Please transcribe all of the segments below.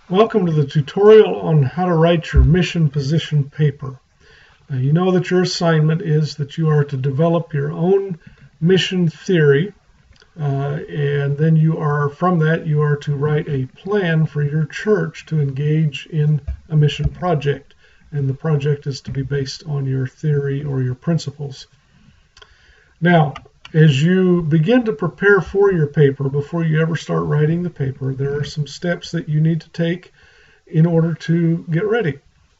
Welcome to the tutorial on how to write your mission position paper. Now, you know that your assignment is that you are to develop your own mission theory, and then from that you are to write a plan for your church to engage in a mission project. And the project is to be based on your theory or your principles. Now, as you begin to prepare for your paper, before you ever start writing the paper, there are some steps that you need to take in order to get ready.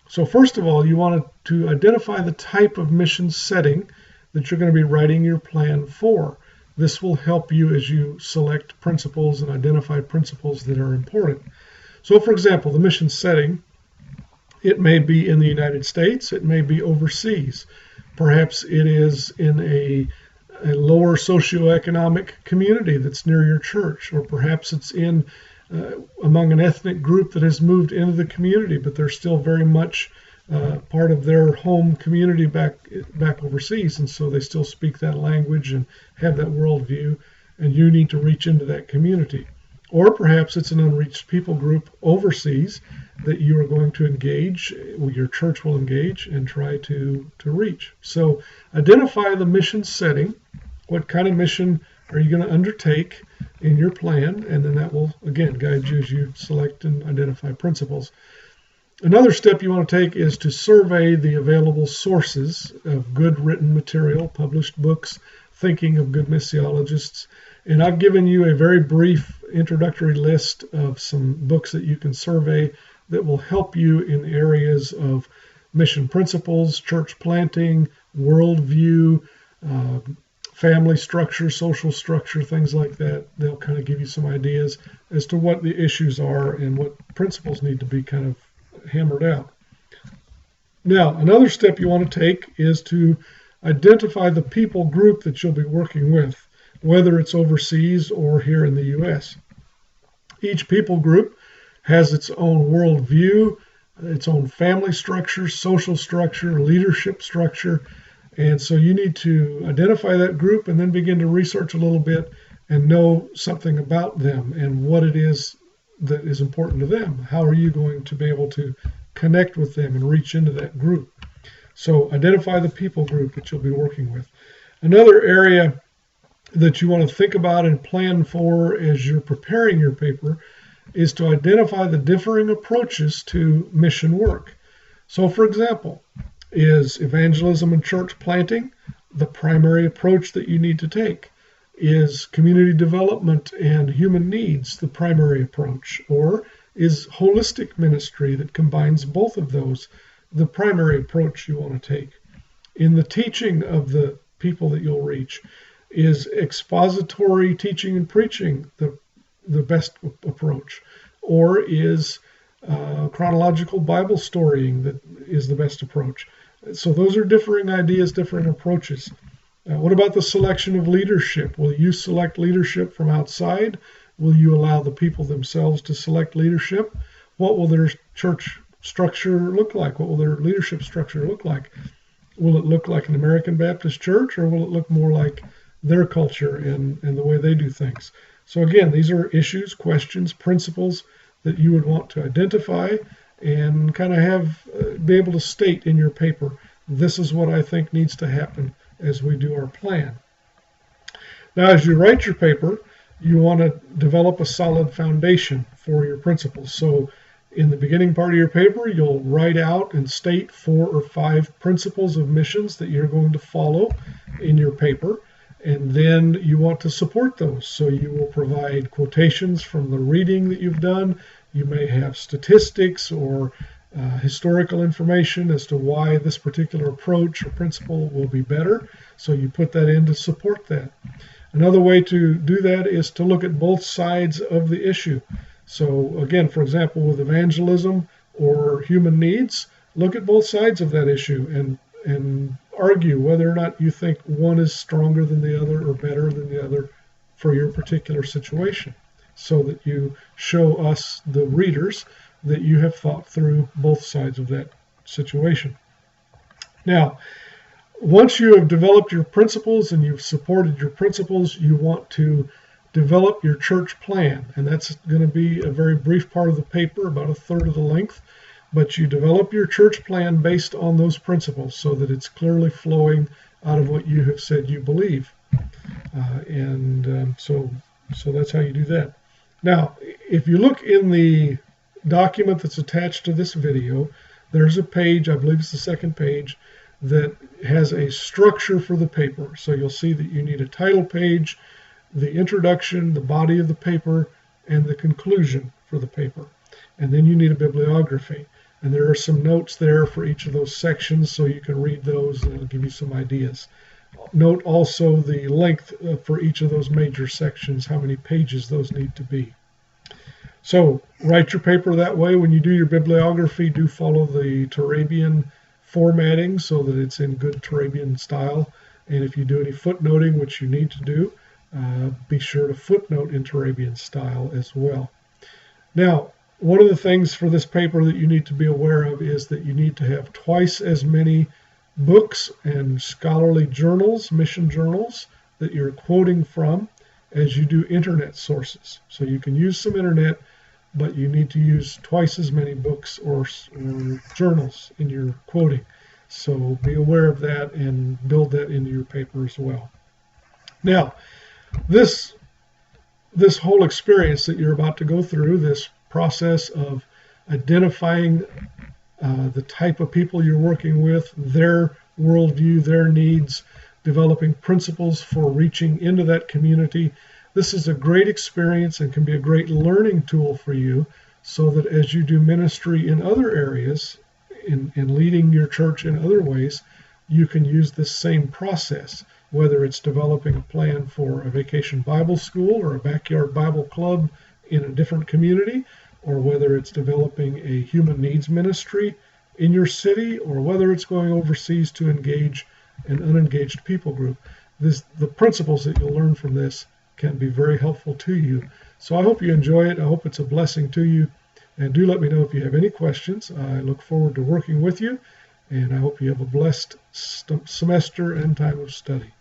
So first of all, you want to identify the type of mission setting that you're going to be writing your plan for. This will help you as you select principles and identify principles that are important. So for example, the mission setting, it may be in the United States, it may be overseas. Perhaps it is in a lower socioeconomic community that's near your church, or perhaps it's in among an ethnic group that has moved into the community, but they're still very much part of their home community back overseas, and so they still speak that language and have that worldview, and you need to reach into that community. Or perhaps it's an unreached people group overseas that you are going to engage, your church will engage and try to reach. So identify the mission setting. What kind of mission are you going to undertake in your plan? And then that will, again, guide you as you select and identify principles. Another step you want to take is to survey the available sources of good written material, published books, thinking of good missiologists. And I've given you a very brief introductory list of some books that you can survey that will help you in areas of mission principles, church planting, worldview, family structure, social structure, things like that. They'll kind of give you some ideas as to what the issues are and what principles need to be kind of hammered out. Now, another step you want to take is to identify the people group that you'll be working with, whether it's overseas or here in the U.S. Each people group has its own worldview, its own family structure, social structure, leadership structure, and so you need to identify that group and then begin to research a little bit and know something about them and what it is that is important to them. How are you going to be able to connect with them and reach into that group? So identify the people group that you'll be working with. Another area that you want to think about and plan for as you're preparing your paper is to identify the differing approaches to mission work. So for example, is evangelism and church planting the primary approach that you need to take? Is community development and human needs the primary approach? Or is holistic ministry that combines both of those the primary approach you want to take? In the teaching of the people that you'll reach, is expository teaching and preaching the best approach? Or is chronological Bible storying that is the best approach? So those are differing ideas, different approaches. What about the selection of leadership? Will you select leadership from outside? Will you allow the people themselves to select leadership? What will their church structure look like? What will their leadership structure look like? Will it look like an American Baptist church, or will it look more like their culture and the way they do things? So again, these are issues, questions, principles that you would want to identify and kind of be able to state in your paper, this is what I think needs to happen as we do our plan. Now, as you write your paper, you want to develop a solid foundation for your principles. So in the beginning part of your paper, you'll write out and state 4 or 5 principles of missions that you're going to follow in your paper. And then you want to support those. So you will provide quotations from the reading that you've done. You may have statistics or historical information as to why this particular approach or principle will be better. So you put that in to support that. Another way to do that is to look at both sides of the issue. So again, for example, with evangelism or human needs, look at both sides of that issue and argue whether or not you think one is stronger than the other or better than the other for your particular situation, so that you show us, the readers, that you have thought through both sides of that situation. Now, once you have developed your principles and you've supported your principles, you want to develop your church plan. And that's going to be a very brief part of the paper, about a third of the length. But you develop your church plan based on those principles so that it's clearly flowing out of what you have said you believe. So that's how you do that. Now, if you look in the document that's attached to this video, there's a page, I believe it's the second page, that has a structure for the paper. So you'll see that you need a title page, the introduction, the body of the paper, and the conclusion for the paper. And then you need a bibliography. And there are some notes there for each of those sections, so you can read those and it'll give you some ideas. Note also the length for each of those major sections, how many pages those need to be. So write your paper that way. When you do your bibliography, do follow the Turabian formatting so that it's in good Turabian style. And if you do any footnoting, which you need to do, be sure to footnote in Turabian style as well. Now, one of the things for this paper that you need to be aware of is that you need to have twice as many books and scholarly journals, mission journals, that you're quoting from as you do internet sources. So you can use some internet, but you need to use twice as many books or journals in your quoting. So be aware of that and build that into your paper as well. Now, this whole experience that you're about to go through, this process of identifying the type of people you're working with, their worldview, their needs, developing principles for reaching into that community. This is a great experience and can be a great learning tool for you so that as you do ministry in other areas, in leading your church in other ways, you can use this same process, whether it's developing a plan for a vacation Bible school or a backyard Bible club in a different community, or whether it's developing a human needs ministry in your city, or whether it's going overseas to engage an unengaged people group. The principles that you'll learn from this can be very helpful to you. So I hope you enjoy it. I hope it's a blessing to you. And do let me know if you have any questions. I look forward to working with you, and I hope you have a blessed semester and time of study.